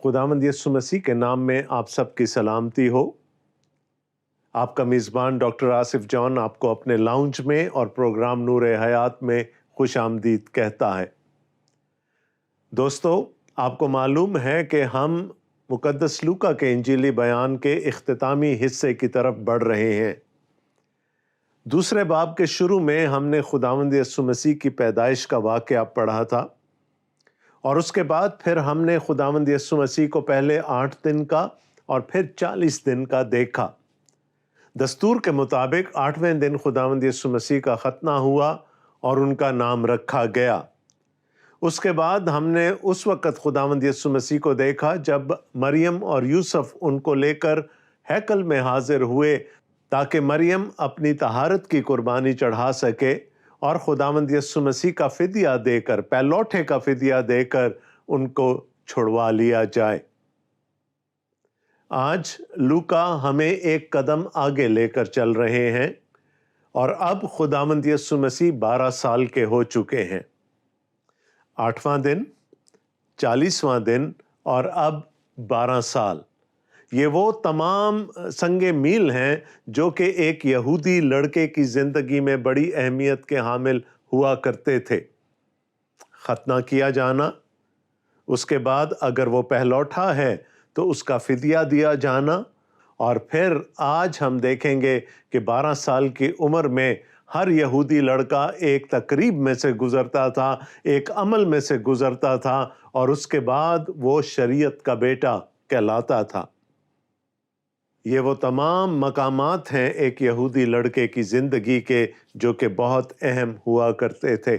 खुदावंद यीशु मसीह के नाम में आप सबकी सलामती हो। आपका मेज़बान डॉक्टर आसिफ जॉन आपको अपने लाउंज में और प्रोग्राम नूर हयात में खुश आमदीद कहता है। दोस्तों, आपको मालूम है कि हम मुकद्दस लूका के इंजीली बयान के इख्तितामी हिस्से की तरफ बढ़ रहे हैं। दूसरे बाब के शुरू में हमने खुदावंद यीशु मसीह की पैदाइश का वाक़या पढ़ा था और उसके बाद फिर हमने खुदावंद यीशु मसीह को पहले 8 दिन का और फिर 40 दिन का देखा। दस्तूर के मुताबिक 8वें दिन खुदावंद यीशु मसीह का खतना हुआ और उनका नाम रखा गया। उसके बाद हमने उस वक़्त खुदावंद यीशु मसीह को देखा जब मरियम और यूसुफ उनको लेकर हैकल में हाजिर हुए ताकि मरियम अपनी तहारत की कुर्बानी चढ़ा सके और खुदावंद यीशु मसीह का फिदिया देकर, पहलौठे का फिदिया देकर उनको छुड़वा लिया जाए। आज लूका हमें एक कदम आगे लेकर चल रहे हैं और अब खुदावंद यीशु मसीह 12 साल के हो चुके हैं। 8वां दिन, 40वां दिन और अब 12 साल। ये वो तमाम संगे मील हैं जो कि एक यहूदी लड़के की ज़िंदगी में बड़ी अहमियत के हामिल हुआ करते थे। खतना किया जाना, उसके बाद अगर वो पहलौठा है तो उसका फिदिया दिया जाना, और फिर आज हम देखेंगे कि 12 साल की उम्र में हर यहूदी लड़का एक तकरीब में से गुज़रता था, एक अमल में से गुज़रता था और उसके बाद वो शरीयत का बेटा कहलाता था। ये वो तमाम मकामात हैं एक यहूदी लड़के की ज़िंदगी के जो कि बहुत अहम हुआ करते थे।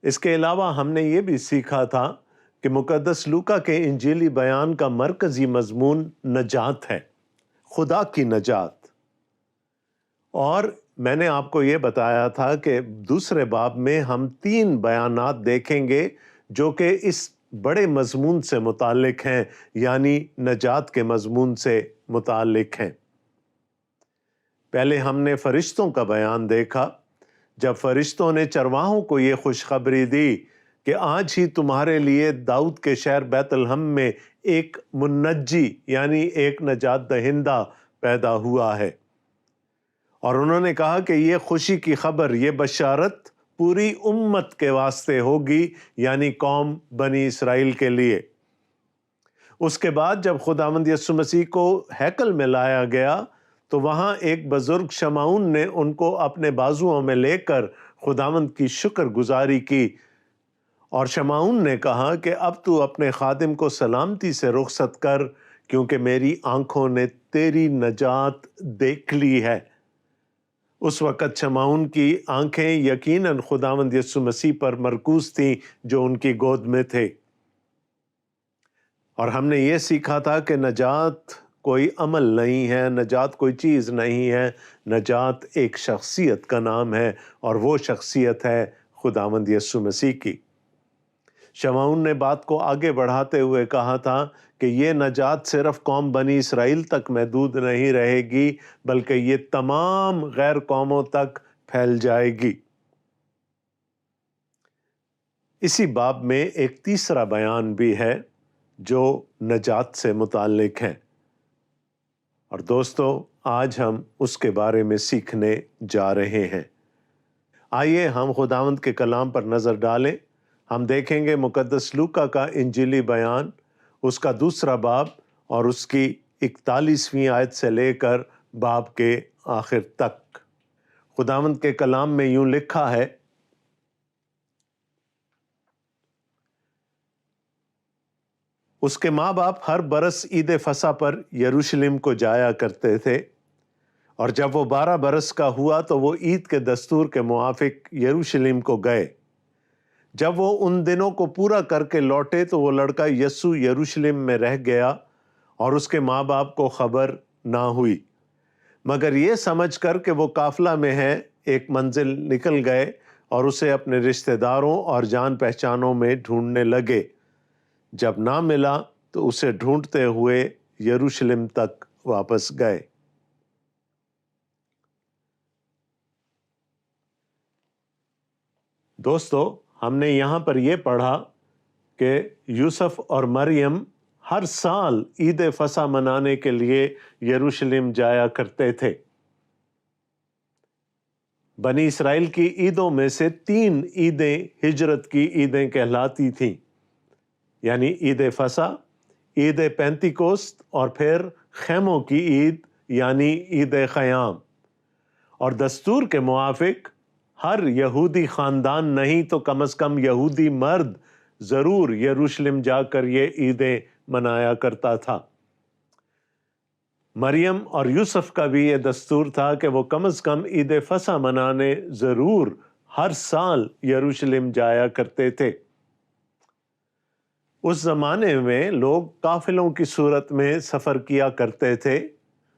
इसके अलावा हमने ये भी सीखा था कि मुकद्दस लूका के इंजीली बयान का मरकज़ी मज़मून नजात है, खुदा की नजात। और मैंने आपको ये बताया था कि दूसरे बाब में हम 3 बयानात देखेंगे जो कि इस बड़े मज़मून से मुतालिक हैं, यानी नजात के मज़मून से मुतालिक हैं। पहले हमने फरिश्तों का बयान देखा जब फरिश्तों ने चरवाहों को ये खुशखबरी दी कि आज ही तुम्हारे लिए दाऊद के शहर बैतलहम में एक मुन्नज्जी यानी एक नजात दहिंदा पैदा हुआ है, और उन्होंने कहा कि ये खुशी की खबर, ये बशारत पूरी उम्मत के वास्ते होगी, यानी कौम बनी इसराइल के लिए। उसके बाद जब खुदावंद यीशु मसीह को हैकल में लाया गया तो वहाँ एक बुजुर्ग शमाउन ने उनको अपने बाजुओं में लेकर खुदावंद की शुक्रगुजारी की, और शमाउन ने कहा कि अब तू अपने खादिम को सलामती से रुखसत कर, क्योंकि मेरी आंखों ने तेरी नजात देख ली है। उस वक़्त शमाउन की आंखें यकीनन खुदावंद यीशु मसीह पर मरकूज थीं जो उनकी गोद में थे। और हमने ये सीखा था कि नजात कोई अमल नहीं है, नजात कोई चीज़ नहीं है, नजात एक शख्सियत का नाम है और वो शख्सियत है खुदावंद यीशु मसीह की। शमाउन ने बात को आगे बढ़ाते हुए कहा था कि ये नजात सिर्फ कौम बनी इसराइल तक महदूद नहीं रहेगी, बल्कि ये तमाम गैर कौमों तक फैल जाएगी। इसी बाब में एक तीसरा बयान भी है जो नजात से मुताल्लिक है, और दोस्तों आज हम उसके बारे में सीखने जा रहे हैं। आइए हम खुदावंद के कलाम पर नज़र डालें। हम देखेंगे मुकद्दस लूका का इंजीली बयान, उसका दूसरा बाब और उसकी 41वीं आयत से लेकर बाब के आखिर तक। खुदावंद के कलाम में यूं लिखा है, उसके माँ बाप हर बरस ईद फसा पर यरूशलेम को जाया करते थे, और जब वो 12 बरस का हुआ तो वो ईद के दस्तूर के मुआफिक यरूशलेम को गए। जब वो उन दिनों को पूरा करके लौटे तो वो लड़का यस्सु यरूशलेम में रह गया और उसके माँ बाप को खबर ना हुई, मगर ये समझ कर कि वो काफिला में है एक मंजिल निकल गए और उसे अपने रिश्तेदारों और जान पहचानों में ढूंढने लगे। जब ना मिला तो उसे ढूंढते हुए यरूशलेम तक वापस गए। दोस्तों, हमने यहाँ पर यह पढ़ा کہ یوسف اور مریم ہر سال عید فصح منانے کے لیے یروشلم جایا کرتے تھے۔ بنی اسرائیل کی عیدوں میں سے 3 عیدیں ہجرت کی عیدیں کہلاتی تھیں، یعنی عید فصح، عید پینتیکوست اور پھر خیموں کی عید یعنی عید خیام۔ اور دستور کے موافق ہر یہودی خاندان نہیں تو کم از کم یہودی مرد ضرور یروشلم جا کر یہ عیدیں منایا کرتا تھا۔ مریم اور یوسف کا بھی یہ دستور تھا کہ وہ کم از کم عید فصح منانے ضرور ہر سال یروشلم جایا کرتے تھے۔ اس زمانے میں لوگ قافلوں کی صورت میں سفر کیا کرتے تھے،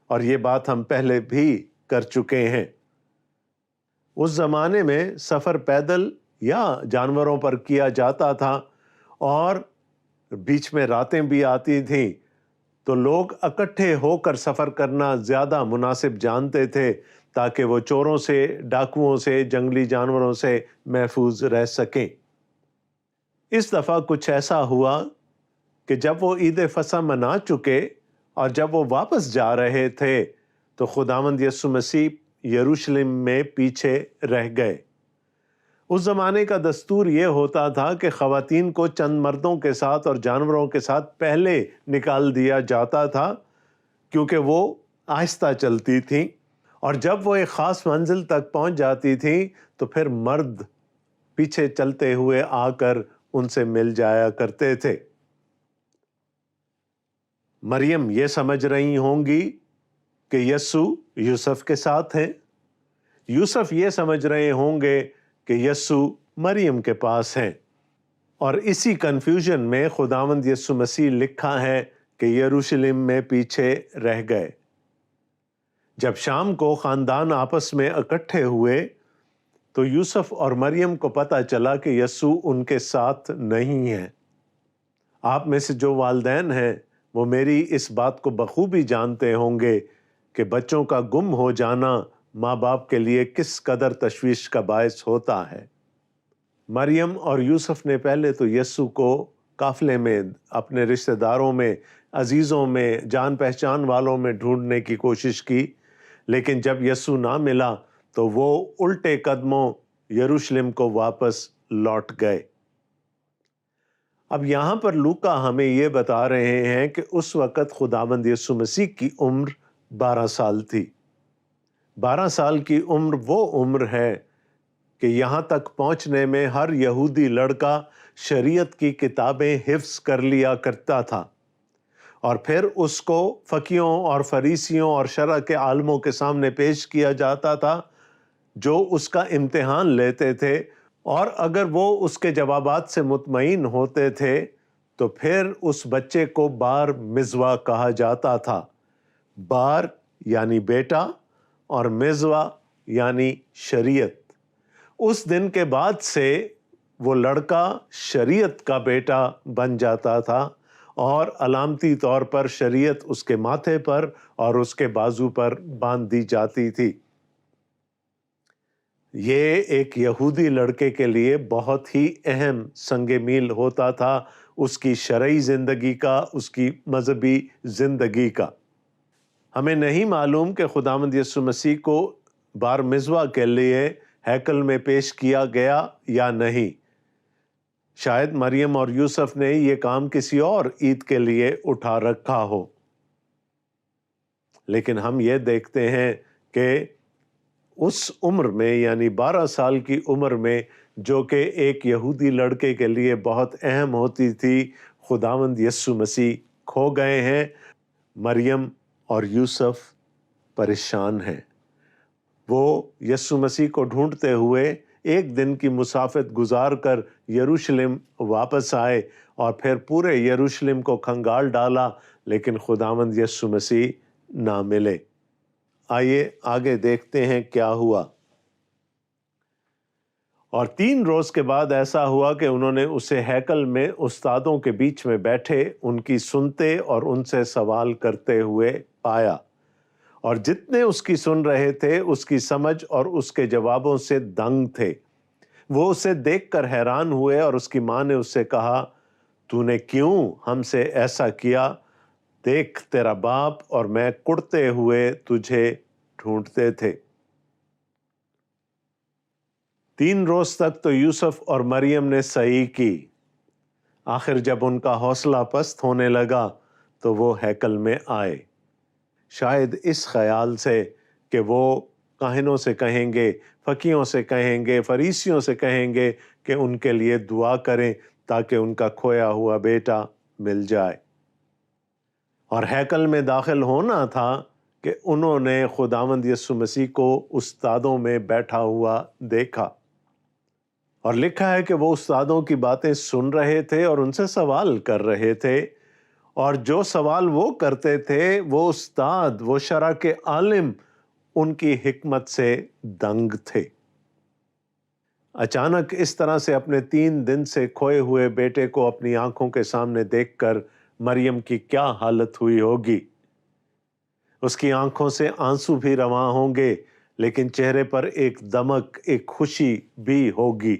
اور یہ بات ہم پہلے بھی کر چکے ہیں۔ اس زمانے میں سفر پیدل یا جانوروں پر کیا جاتا تھا، اور بیچ میں راتیں بھی آتی تھیں، تو لوگ اکٹھے ہو کر سفر کرنا زیادہ مناسب جانتے تھے تاکہ وہ چوروں سے، ڈاکوؤں سے، جنگلی جانوروں سے محفوظ رہ سکیں۔ اس دفعہ کچھ ایسا ہوا کہ جب وہ عید فصح منا چکے اور جب وہ واپس جا رہے تھے تو خداوند یسوع مسیح یروشلم میں پیچھے رہ گئے۔ اس زمانے کا دستور یہ ہوتا تھا کہ خواتین کو چند مردوں کے ساتھ اور جانوروں کے ساتھ پہلے نکال دیا جاتا تھا، کیونکہ وہ آہستہ چلتی تھیں، اور جب وہ ایک خاص منزل تک پہنچ جاتی تھیں تو پھر مرد پیچھے چلتے ہوئے آ کر ان سے مل جایا کرتے تھے۔ مریم یہ سمجھ رہی ہوں گی کہ یسوع یوسف کے ساتھ ہیں، یوسف یہ سمجھ رہے ہوں گے کہ یسوع مریم کے پاس ہیں، اور اسی کنفیوژن میں خداوند یسوع مسیح لکھا ہے کہ یروشلم میں پیچھے رہ گئے۔ جب شام کو خاندان آپس میں اکٹھے ہوئے تو یوسف اور مریم کو پتہ چلا کہ یسوع ان کے ساتھ نہیں ہے۔ آپ میں سے جو والدین ہیں وہ میری اس بات کو بخوبی جانتے ہوں گے کہ بچوں کا گم ہو جانا ماں باپ کے لیے کس قدر تشویش کا باعث ہوتا ہے۔ مریم اور یوسف نے پہلے تو یسوع کو قافلے میں، اپنے رشتہ داروں میں، عزیزوں میں، جان پہچان والوں میں ڈھونڈنے کی کوشش کی، لیکن جب یسوع نہ ملا تو وہ الٹے قدموں یروشلم کو واپس لوٹ گئے۔ اب یہاں پر لوکا ہمیں یہ بتا رہے ہیں کہ اس وقت خداوند یسوع مسیح کی عمر 12 سال تھی۔ 12 سال کی عمر وہ عمر ہے کہ یہاں تک پہنچنے میں ہر یہودی لڑکا شریعت کی کتابیں حفظ کر لیا کرتا تھا، اور پھر اس کو فقیوں اور فریسیوں اور شرع کے عالموں کے سامنے پیش کیا جاتا تھا، جو اس کا امتحان لیتے تھے، اور اگر وہ اس کے جوابات سے مطمئن ہوتے تھے تو پھر اس بچے کو بار مزوا کہا جاتا تھا۔ بار یعنی بیٹا اور مزوا یعنی شریعت۔ اس دن کے بعد سے وہ لڑکا شریعت کا بیٹا بن جاتا تھا، اور علامتی طور پر شریعت اس کے ماتھے پر اور اس کے بازو پر باندھ دی جاتی تھی۔ یہ ایک یہودی لڑکے کے لیے بہت ہی اہم سنگ میل ہوتا تھا، اس کی شرعی زندگی کا، اس کی مذہبی زندگی کا۔ ہمیں نہیں معلوم کہ خداوند یسوع مسیح کو بار مزوا کے لیے ہیکل میں پیش کیا گیا یا نہیں۔ شاید مریم اور یوسف نے یہ کام کسی اور عید کے لیے اٹھا رکھا ہو، لیکن ہم یہ دیکھتے ہیں کہ اس عمر میں، یعنی 12 سال کی عمر میں، جو کہ ایک یہودی لڑکے کے لیے بہت اہم ہوتی تھی، خداوند یسوع مسیح کھو گئے ہیں۔ مریم اور یوسف پریشان ہیں۔ وہ یسوع مسیح کو ڈھونڈتے ہوئے ایک دن کی مسافت گزار کر یروشلم واپس آئے، اور پھر پورے یروشلم کو کھنگال ڈالا، لیکن خداوند یسوع مسیح نہ ملے۔ آئیے آگے دیکھتے ہیں کیا ہوا۔ اور 3 روز کے بعد ایسا ہوا کہ انہوں نے اسے ہیکل میں استادوں کے بیچ میں بیٹھے ان کی سنتے اور ان سے سوال کرتے ہوئے پایا، اور جتنے اس کی سن رہے تھے اس کی سمجھ اور اس کے جوابوں سے دنگ تھے۔ وہ اسے دیکھ کر حیران ہوئے، اور اس کی ماں نے اس سے کہا، तूने क्यों हमसे ऐसा किया? देख तेरा बाप और मैं कुढ़ते हुए तुझे ढूंढते थे। 3 रोज तक तो यूसुफ और मरियम ने सही की। आखिर जब उनका हौसला पस्त होने लगा तो वो हैकल में आए, शायद इस ख्याल से कि वो काहिनों से कहेंगे, फकीयों से कहेंगे, फरीसियों से कहेंगे कि उनके लिए दुआ करें ताकि उनका खोया हुआ बेटा मिल जाए। और हैकल में दाखिल होना था कि उन्होंने खुदावंद यीशु मसीह को उस्तादों में बैठा हुआ देखा, और लिखा है कि वो उस्तादों की बातें सुन रहे थे और उनसे सवाल कर रहे थे, और जो सवाल वो करते थे वो उस्ताद, वो शरा के आलिम उनकी हिकमत से दंग थे। अचानक इस तरह से अपने 3 दिन से खोए हुए बेटे को अपनी आंखों के सामने देखकर मरियम की क्या हालत हुई होगी। उसकी आंखों से आंसू भी रवां होंगे, लेकिन चेहरे पर एक दमक, एक खुशी भी होगी।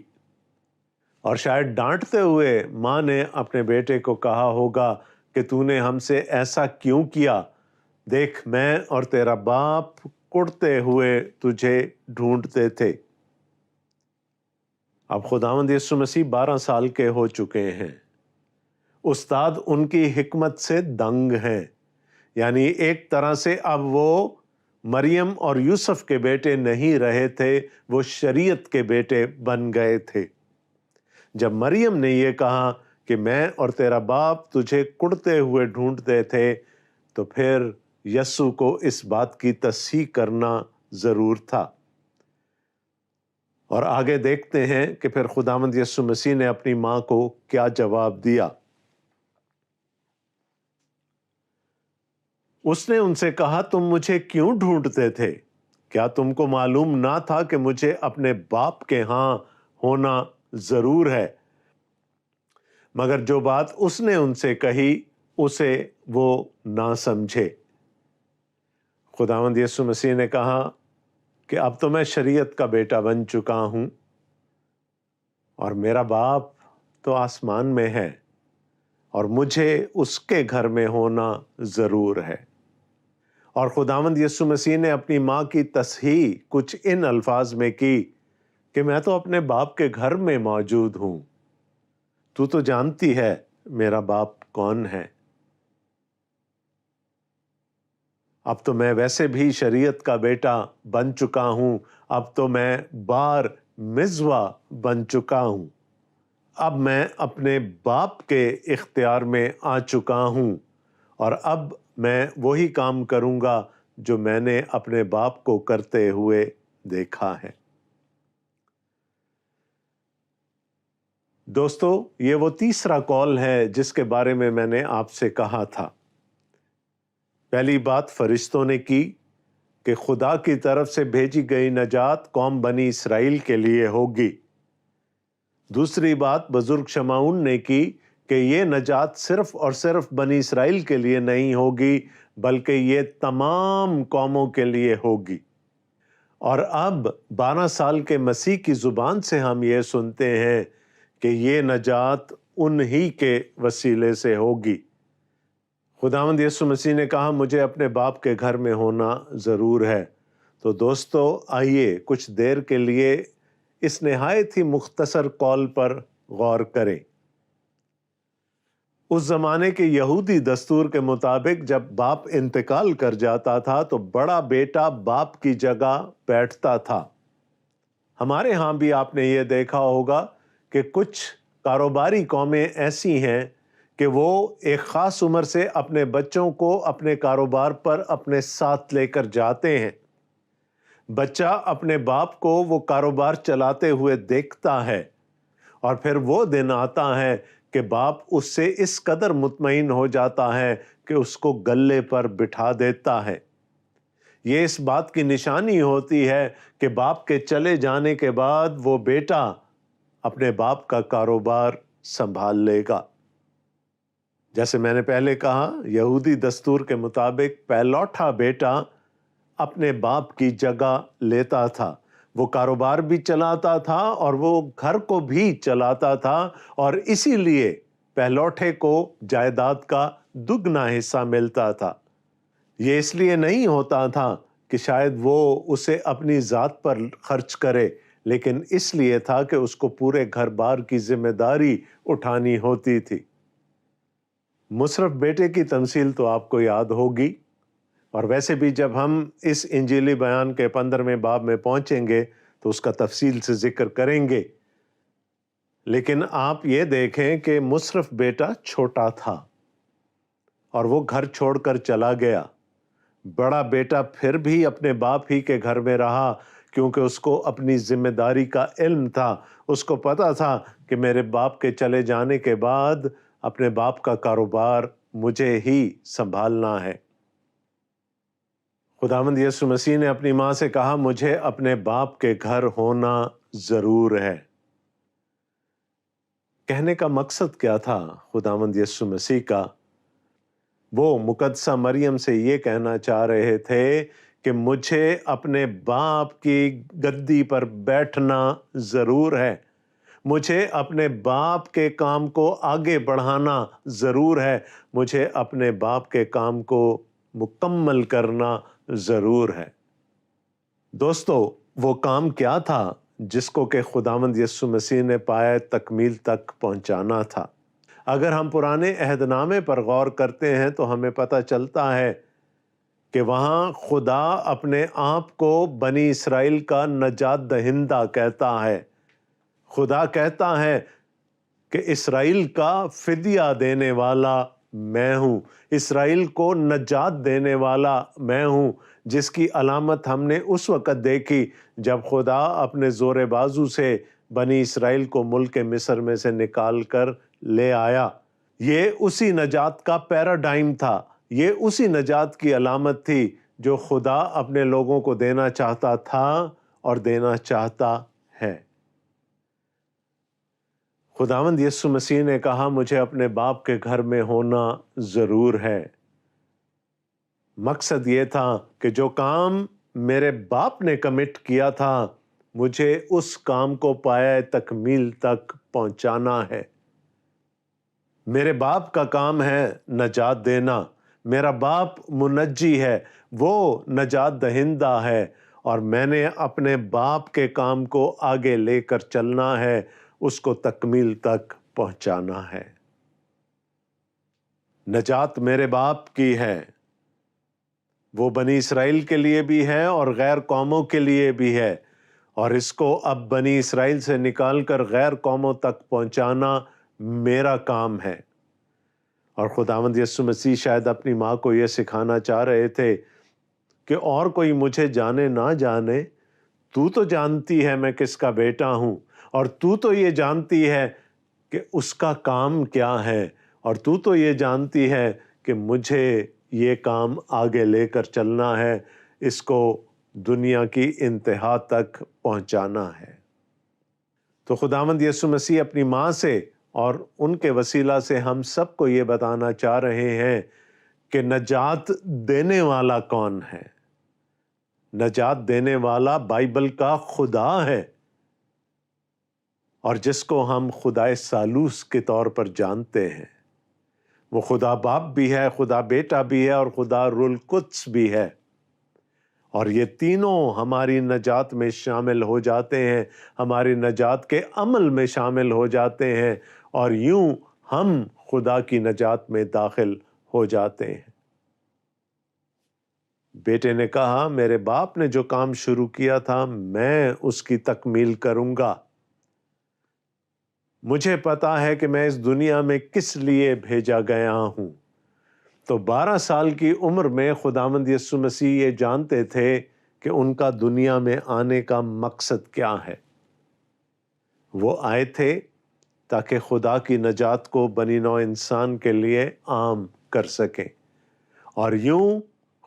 और शायद डांटते हुए माँ ने अपने बेटे को कहा होगा कि तूने हमसे ऐसा क्यों किया? देख मैं और तेरा बाप कुढ़ते हुए तुझे ढूंढते थे। अब खुदावंद यीशु मसीह 12 साल के हो चुके हैं। उस्ताद उनकी हिकमत से दंग हैं, यानी एक तरह से अब वो मरियम और यूसुफ के बेटे नहीं रहे थे, वो शरीयत के बेटे बन गए थे। जब मरियम ने ये कहा कि मैं और तेरा बाप तुझे कुढ़ते हुए ढूंढते थे, तो फिर यस्सु को इस बात की तस्दीक करना जरूर था। और आगे देखते हैं कि फिर खुदावंद यीशु मसीह ने अपनी मां को क्या जवाब दिया। उसने उनसे कहा, तुम मुझे क्यों ढूंढते थे? क्या तुमको मालूम ना था कि मुझे अपने बाप के हां होना जरूर है? मगर जो बात उसने उनसे कही उसे वो ना समझे। खुदावंद यीशु मसीह ने कहा कि अब तो मैं शरीयत का बेटा बन चुका हूं और मेरा बाप तो आसमान में है और मुझे उसके घर में होना जरूर है। और खुदावंद यीशु मसीह ने अपनी मां की तस्हीह कुछ इन अल्फाज में की कि मैं तो अपने बाप के घर में मौजूद हूं, तू तो जानती है मेरा बाप कौन है। अब तो मैं वैसे भी शरीयत का बेटा बन चुका हूं, अब तो मैं बार मिज़वा बन चुका हूं, अब मैं अपने बाप के इख्तियार में आ चुका हूं और अब मैं वही काम करूंगा जो मैंने अपने बाप को करते हुए देखा है। दोस्तों, ये वो तीसरा कॉल है जिसके बारे में मैंने आपसे कहा था। पहली बात फरिश्तों ने की कि खुदा की तरफ से भेजी गई नजात कौम बनी इसराइल के लिए होगी। दूसरी बात बुजुर्ग शमाउन ने की कि ये नजात सिर्फ और सिर्फ बनी इसराइल के लिए नहीं होगी, बल्कि ये तमाम कौमों के लिए होगी। और अब 12 साल के मसीह की जुबान से हम ये सुनते हैं कि ये नजात उन्हीं के वसीले से होगी। खुदावंद यीशु मसीह ने कहा, मुझे अपने बाप के घर में होना ज़रूर है। तो दोस्तों, आइए कुछ देर के लिए इस निहायत ही मुख्तसर कॉल पर गौर करें। उस ज़माने के यहूदी दस्तूर के मुताबिक जब बाप इंतकाल कर जाता था तो बड़ा बेटा बाप की जगह बैठता था। हमारे यहाँ भी आपने ये देखा होगा कि कुछ कारोबारी कौमें ऐसी हैं कि वो एक ख़ास उम्र से अपने बच्चों को अपने कारोबार पर अपने साथ लेकर जाते हैं। बच्चा अपने बाप को वो कारोबार चलाते हुए देखता है और फिर वो दिन आता है कि बाप उससे इस कदर मुतमईन हो जाता है कि उसको गल्ले पर बिठा देता है। ये इस बात की निशानी होती है कि बाप के चले जाने के बाद वो बेटा अपने बाप का कारोबार संभाल लेगा। जैसे मैंने पहले कहा, यहूदी दस्तूर के मुताबिक पहलौठा बेटा अपने बाप की जगह लेता था। वो कारोबार भी चलाता था और वो घर को भी चलाता था, और इसीलिए पहलौठे को जायदाद का दुगना हिस्सा मिलता था। ये इसलिए नहीं होता था कि शायद वो उसे अपनी ज़ात पर खर्च करे, लेकिन इसलिए था कि उसको पूरे घर बार की जिम्मेदारी उठानी होती थी। मुशर्रफ बेटे की तमसील तो आपको याद होगी, और वैसे भी जब हम इस इंजीली बयान के 15वें बाब में पहुंचेंगे तो उसका तफसील से जिक्र करेंगे। लेकिन आप ये देखें कि मुशर्रफ बेटा छोटा था और वो घर छोड़कर चला गया। बड़ा बेटा फिर भी अपने बाप ही के घर में रहा, क्योंकि उसको अपनी जिम्मेदारी का इल्म था। उसको पता था कि मेरे बाप के चले जाने के बाद अपने बाप का कारोबार मुझे ही संभालना है। खुदावंद यीशु मसीह ने अपनी माँ से कहा, मुझे अपने बाप के घर होना जरूर है। कहने का मकसद क्या था खुदावंद यीशु मसीह का? वो मुकद्दसा मरियम से ये कहना चाह रहे थे कि मुझे अपने बाप की गद्दी पर बैठना जरूर है, मुझे अपने बाप के काम को आगे बढ़ाना जरूर है, मुझे अपने बाप के काम को मुकम्मल करना जरूर है। दोस्तों, वो काम क्या था जिसको कि खुदावंद यीशु मसीह ने पाए तकमील तक पहुंचाना था? अगर हम पुराने अहदनामे पर गौर करते हैं तो हमें पता चलता है कि वहाँ खुदा अपने आप को बनी इसराइल का नजात दहिंदा कहता है। खुदा कहता है कि इसराइल का फिदिया देने वाला मैं हूँ, इसराइल को नजात देने वाला मैं हूँ, जिसकी अलामत हमने उस वक़्त देखी जब खुदा अपने ज़ोरे बाजू से बनी इसराइल को मुल्क मिस्र में से निकाल कर ले आया। ये उसी नजात का पैराडाइम था, ये उसी नजात की अलामत थी जो खुदा अपने लोगों को देना चाहता था और देना चाहता है। खुदावंद यीशु मसीह ने कहा, मुझे अपने बाप के घर में होना जरूर है। मकसद ये था कि जो काम मेरे बाप ने कमिट किया था, मुझे उस काम को पाया तकमील तक पहुंचाना है। मेरे बाप का काम है नजात देना। मेरा बाप मुनज्जी है, वो नजात दहिंदा है, और मैंने अपने बाप के काम को आगे लेकर चलना है, उसको तकमील तक पहुंचाना है। नजात मेरे बाप की है, वो बनी इसराइल के लिए भी है और गैर कौमों के लिए भी है, और इसको अब बनी इसराइल से निकालकर गैर कौमों तक पहुंचाना मेरा काम है। और खुदावंद यीशु मसीह शायद अपनी माँ को यह सिखाना चाह रहे थे कि और कोई मुझे जाने ना जाने, तू तो जानती है मैं किसका बेटा हूँ, और तू तो ये जानती है कि उसका काम क्या है, और तू तो ये जानती है कि मुझे ये काम आगे लेकर चलना है, इसको दुनिया की इंतहा तक पहुंचाना है। तो खुदावंद यीशु मसीह अपनी माँ से और उनके वसीला से हम सबको ये बताना चाह रहे हैं कि नजात देने वाला कौन है। नजात देने वाला बाइबल का खुदा है, और जिसको हम खुदाए सालूस के तौर पर जानते हैं। वो खुदा बाप भी है, खुदा बेटा भी है, और खुदा रुल कुद्स भी है। और ये तीनों हमारी नजात में शामिल हो जाते हैं, हमारी नजात के अमल में शामिल हो जाते हैं, और यूं हम खुदा की नजात में दाखिल हो जाते हैं। बेटे ने कहा, मेरे बाप ने जो काम शुरू किया था मैं उसकी तकमील करूंगा। मुझे पता है कि मैं इस दुनिया में किस लिए भेजा गया हूं। तो 12 साल की उम्र में खुदावंद यीशु मसीह ये जानते थे कि उनका दुनिया में आने का मकसद क्या है। वो आए थे ताकि खुदा की नजात को बनी नौ इंसान के लिए आम कर सकें, और यूं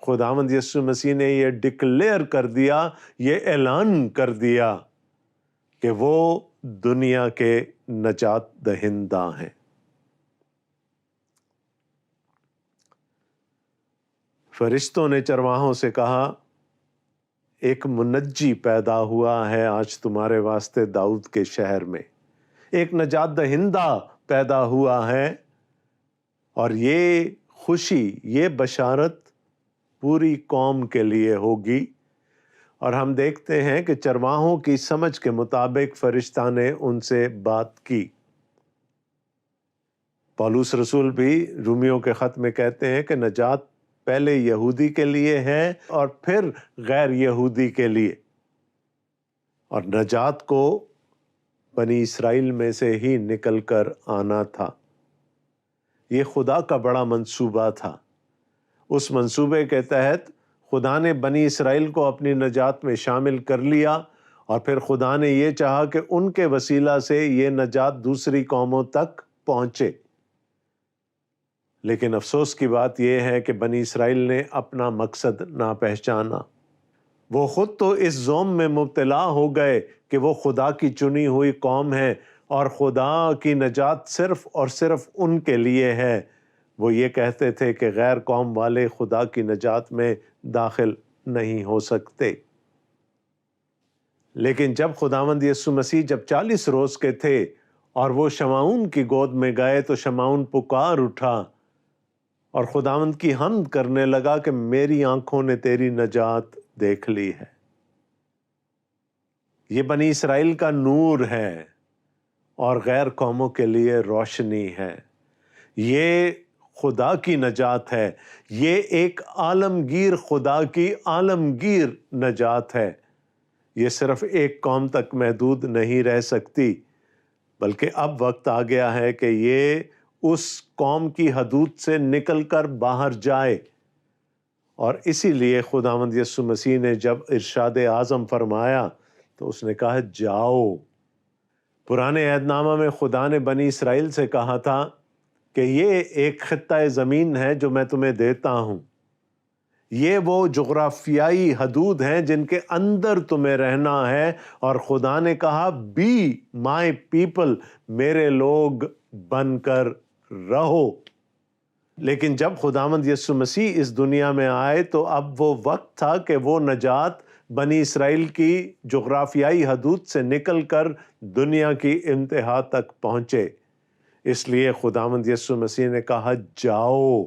खुदावंद यीशु मसीह ने ये डिक्लेयर कर दिया, ये ऐलान कर दिया कि वो दुनिया के नजात दहिंदा हैं। फरिश्तों ने चरवाहों से कहा, एक मुनज्जी पैदा हुआ है आज तुम्हारे वास्ते दाऊद के शहर में, एक नजात दहिंदा پیدا ہوا ہے، اور یہ خوشی، یہ بشارت پوری قوم کے لیے ہوگی۔ اور ہم دیکھتے ہیں کہ چرواہوں کی سمجھ کے مطابق فرشتہ نے ان سے بات کی۔ پولس رسول بھی رومیوں کے خط میں کہتے ہیں کہ نجات پہلے یہودی کے لیے ہے اور پھر غیر یہودی کے لیے، اور نجات کو بنی اسرائیل میں سے ہی نکل کر آنا تھا۔ یہ خدا کا بڑا منصوبہ تھا۔ اس منصوبے کے تحت خدا نے بنی اسرائیل کو اپنی نجات میں شامل کر لیا، اور پھر خدا نے یہ چاہا کہ ان کے وسیلہ سے یہ نجات دوسری قوموں تک پہنچے۔ لیکن افسوس کی بات یہ ہے کہ بنی اسرائیل نے اپنا مقصد نہ پہچانا۔ وہ خود تو اس ظلم میں مبتلا ہو گئے کہ وہ خدا کی چنی ہوئی قوم ہے، اور خدا کی نجات صرف اور صرف ان کے لیے ہے۔ وہ یہ کہتے تھے کہ غیر قوم والے خدا کی نجات میں داخل نہیں ہو سکتے۔ لیکن جب خداوند یسوع مسیح جب 40 روز کے تھے اور وہ شمعون کی گود میں گئے، تو شمعون پکار اٹھا اور خداوند کی حمد کرنے لگا کہ میری آنکھوں نے تیری نجات دیکھ لی ہے۔ یہ بنی اسرائیل کا نور ہے اور غیر قوموں کے لیے روشنی ہے۔ یہ خدا کی نجات ہے، یہ ایک عالمگیر خدا کی عالمگیر نجات ہے۔ یہ صرف ایک قوم تک محدود نہیں رہ سکتی، بلکہ اب وقت آ گیا ہے کہ یہ اس قوم کی حدود سے نکل کر باہر جائے۔ اور اسی لیے خداوند یسوع مسیح نے جب ارشاد اعظم فرمایا تو اس نے کہا جاؤ۔ پرانے عہد نامہ میں خدا نے بنی اسرائیل سے کہا تھا کہ یہ ایک خطہ زمین ہے جو میں تمہیں دیتا ہوں، یہ وہ جغرافیائی حدود ہیں جن کے اندر تمہیں رہنا ہے، اور خدا نے کہا بی مائی پیپل، میرے لوگ بن کر رہو۔ لیکن جب خداوند یسوع مسیح اس دنیا میں آئے تو اب وہ وقت تھا کہ وہ نجات بنی اسرائیل کی جغرافیائی حدود سے نکل کر دنیا کی انتہا تک پہنچے۔ اس لیے خداوند یسوع مسیح نے کہا جاؤ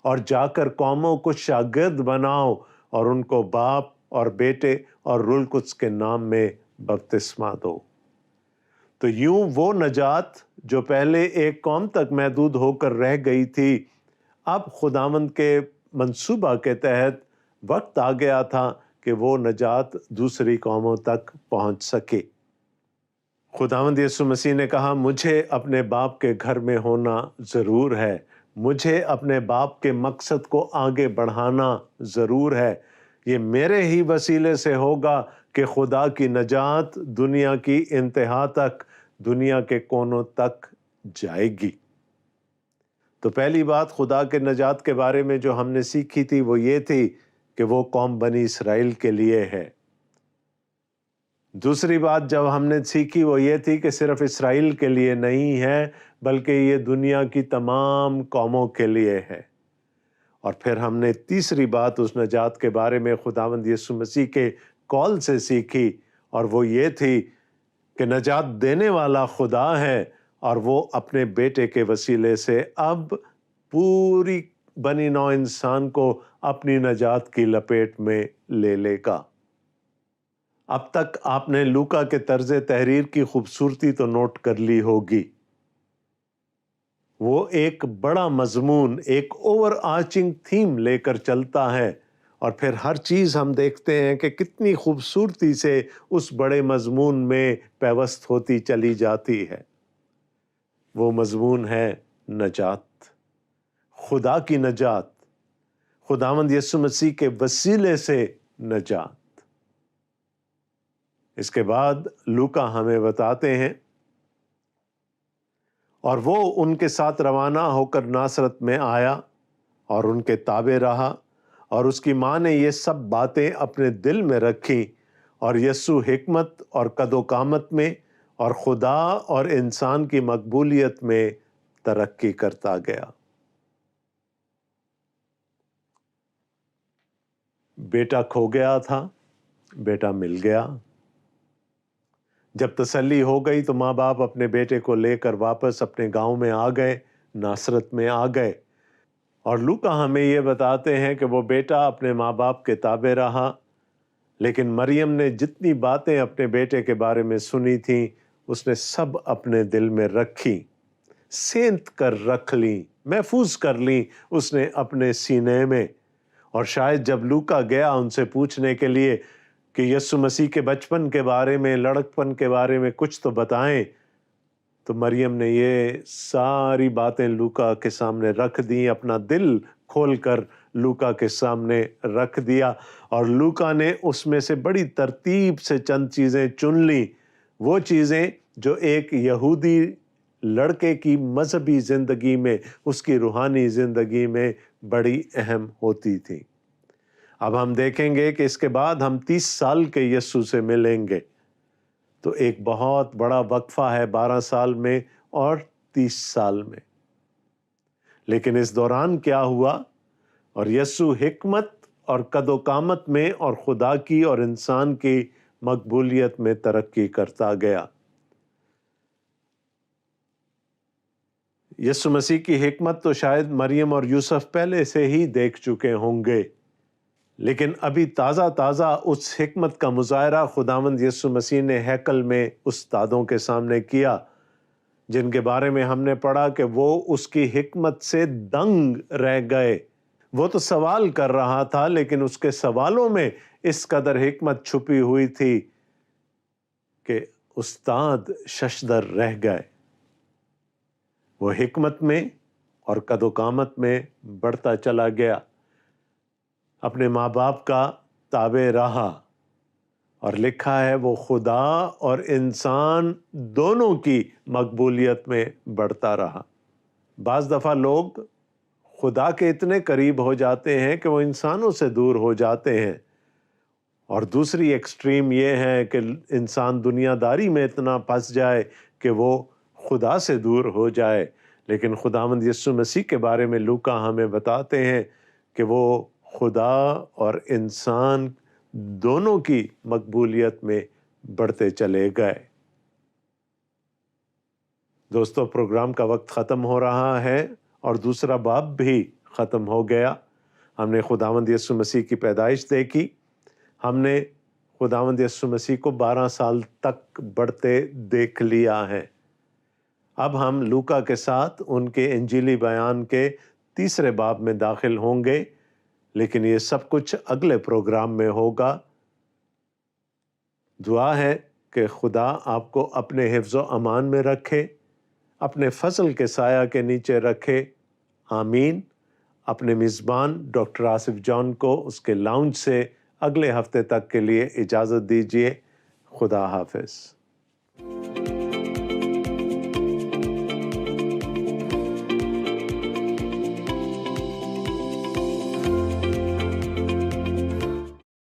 اور جا کر قوموں کو شاگرد بناؤ، اور ان کو باپ اور بیٹے اور روح القدس کے نام میں بپتسمہ دو۔ تو یوں وہ نجات جو پہلے ایک قوم تک محدود ہو کر رہ گئی تھی، اب خداوند کے منصوبہ کے تحت وقت آ گیا تھا کہ وہ نجات دوسری قوموں تک پہنچ سکے۔ خداوند یسوع مسیح نے کہا مجھے اپنے باپ کے گھر میں ہونا ضرور ہے، مجھے اپنے باپ کے مقصد کو آگے بڑھانا ضرور ہے۔ یہ میرے ہی وسیلے سے ہوگا کہ خدا کی نجات دنیا کی انتہا تک، دنیا کے کونوں تک جائے گی۔ تو پہلی بات خدا کے نجات کے بارے میں جو ہم نے سیکھی تھی وہ یہ تھی کہ وہ قوم بنی اسرائیل کے لیے ہے۔ دوسری بات جب ہم نے سیکھی وہ یہ تھی کہ صرف اسرائیل کے لیے نہیں ہے، بلکہ یہ دنیا کی تمام قوموں کے لیے ہے۔ اور پھر ہم نے تیسری بات اس نجات کے بارے میں خداوند یسوع مسیح کے قول سے سیکھی، اور وہ یہ تھی کہ نجات دینے والا خدا ہے، اور وہ اپنے بیٹے کے وسیلے سے اب پوری بنی نوع انسان کو اپنی نجات کی لپیٹ میں لے لے گا۔ اب تک آپ نے لوکا کے طرز تحریر کی خوبصورتی تو نوٹ کر لی ہوگی۔ وہ ایک بڑا مضمون، ایک اوور آرچنگ تھیم لے کر چلتا ہے، اور پھر ہر چیز ہم دیکھتے ہیں کہ کتنی خوبصورتی سے اس بڑے مضمون میں پیوست ہوتی چلی جاتی ہے۔ وہ مضمون ہے نجات، خدا کی نجات، خداوند یسوع مسیح کے وسیلے سے نجات۔ اس کے بعد لوکا ہمیں بتاتے ہیں اور وہ ان کے ساتھ روانہ ہو کر ناصرت میں آیا اور ان کے تابع رہا، اور اس کی ماں نے یہ سب باتیں اپنے دل میں رکھیں، اور یسوع حکمت اور قد و قامت میں اور خدا اور انسان کی مقبولیت میں ترقی کرتا گیا۔ بیٹا کھو گیا تھا، بیٹا مل گیا۔ جب تسلی ہو گئی تو ماں باپ اپنے بیٹے کو لے کر واپس اپنے گاؤں میں آ گئے، ناصرت میں آ گئے، اور لوکا ہمیں یہ بتاتے ہیں کہ وہ بیٹا اپنے ماں باپ کے تابع رہا، لیکن مریم نے جتنی باتیں اپنے بیٹے کے بارے میں سنی تھیں اس نے سب اپنے دل میں رکھی، سینت کر رکھ لیں، محفوظ کر لیں اس نے اپنے سینے میں۔ اور شاید جب لوکا گیا ان سے پوچھنے کے لیے کہ یسوع مسیح کے بچپن کے بارے میں، لڑکپن کے بارے میں کچھ تو بتائیں، تو مریم نے یہ ساری باتیں لوکا کے سامنے رکھ دیں، اپنا دل کھول کر لوکا کے سامنے رکھ دیا، اور لوکا نے اس میں سے بڑی ترتیب سے چند چیزیں چن لیں، وہ چیزیں جو ایک یہودی لڑکے کی مذہبی زندگی میں، اس کی روحانی زندگی میں بڑی اہم ہوتی تھی۔ اب ہم دیکھیں گے کہ اس کے بعد ہم 30 سال کے یسوع سے ملیں گے، تو ایک بہت بڑا وقفہ ہے 12 سال میں اور 30 سال میں۔ لیکن اس دوران کیا ہوا؟ اور یسوع حکمت اور قد و قامت میں اور خدا کی اور انسان کی مقبولیت میں ترقی کرتا گیا۔ یسوع مسیح کی حکمت تو شاید مریم اور یوسف پہلے سے ہی دیکھ چکے ہوں گے، لیکن ابھی تازہ تازہ اس حکمت کا مظاہرہ خداوند یسوع مسیح نے ہیکل میں استادوں کے سامنے کیا، جن کے بارے میں ہم نے پڑھا کہ وہ اس کی حکمت سے دنگ رہ گئے۔ وہ تو سوال کر رہا تھا، لیکن اس کے سوالوں میں اس قدر حکمت چھپی ہوئی تھی کہ استاد ششدر رہ گئے۔ وہ حکمت میں اور قد و قامت میں بڑھتا چلا گیا، اپنے ماں باپ کا تابع رہا، اور لکھا ہے وہ خدا اور انسان دونوں کی مقبولیت میں بڑھتا رہا۔ بعض دفعہ لوگ خدا کے اتنے قریب ہو جاتے ہیں کہ وہ انسانوں سے دور ہو جاتے ہیں، اور دوسری ایکسٹریم یہ ہے کہ انسان دنیا داری میں اتنا پھنس جائے کہ وہ خدا سے دور ہو جائے۔ لیکن خداوند یسوع مسیح کے بارے میں لوکا ہمیں بتاتے ہیں کہ وہ خدا اور انسان دونوں کی مقبولیت میں بڑھتے چلے گئے۔ دوستو، پروگرام کا وقت ختم ہو رہا ہے اور دوسرا باب بھی ختم ہو گیا۔ ہم نے خداوند یسوع مسیح کی پیدائش دیکھی، ہم نے خداوند یسوع مسیح کو 12 سال تک بڑھتے دیکھ لیا ہے۔ اب ہم لوکا کے ساتھ ان کے انجیلی بیان کے تیسرے باب میں داخل ہوں گے، لیکن یہ سب کچھ اگلے پروگرام میں ہوگا۔ دعا ہے کہ خدا آپ کو اپنے حفظ و امان میں رکھے، اپنے فضل کے سایہ کے نیچے رکھے، آمین۔ اپنے میزبان ڈاکٹر آصف جان کو اس کے لاؤنج سے اگلے ہفتے تک کے لیے اجازت دیجیے۔ خدا حافظ۔